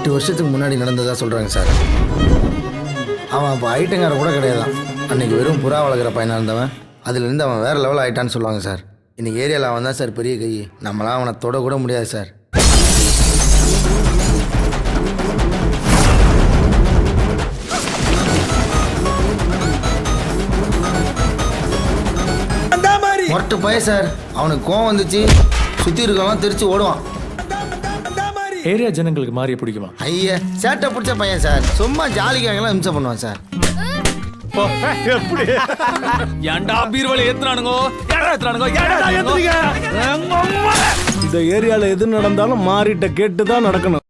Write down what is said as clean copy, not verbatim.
8 வருஷத்துக்கு முன்னாடி நடந்ததா சொல்கிறாங்க சார். அவன் அப்போ ஐட்டங்கார கூட கிடையாதான். அன்றைக்கி வெறும் புறா வளர்க்குற பையனாக இருந்தவன் அதுலேருந்து அவன் வேறு லெவல் ஆகிட்டான்னு சொல்லுவாங்க சார். இன்றைக்கி ஏரியாவில் அவன் தான் சார் பெரிய கை. நம்மளாம் அவனை தொட கூட முடியாது சார். மொட்டை பையன் சார். அவனுக்கு கோவம் வந்துச்சு, சுற்றி இருக்கவங்களாம் தெரிச்சு ஓடுவான். ஏரியா ஜனங்களுக்கு மாறிய பிடிக்குமா? ஐயா சேட்டை பிடிச்ச பையன் சார். சும்மா ஜாலிக்காகலாம் இம்சை பண்ணுவான் சார். ஏன்டா பீர்வலை ஏத்துறானுங்க? இந்த ஏரியால எது நடந்தாலும் மாறிட்ட கேட்டு தான் நடக்கணும்.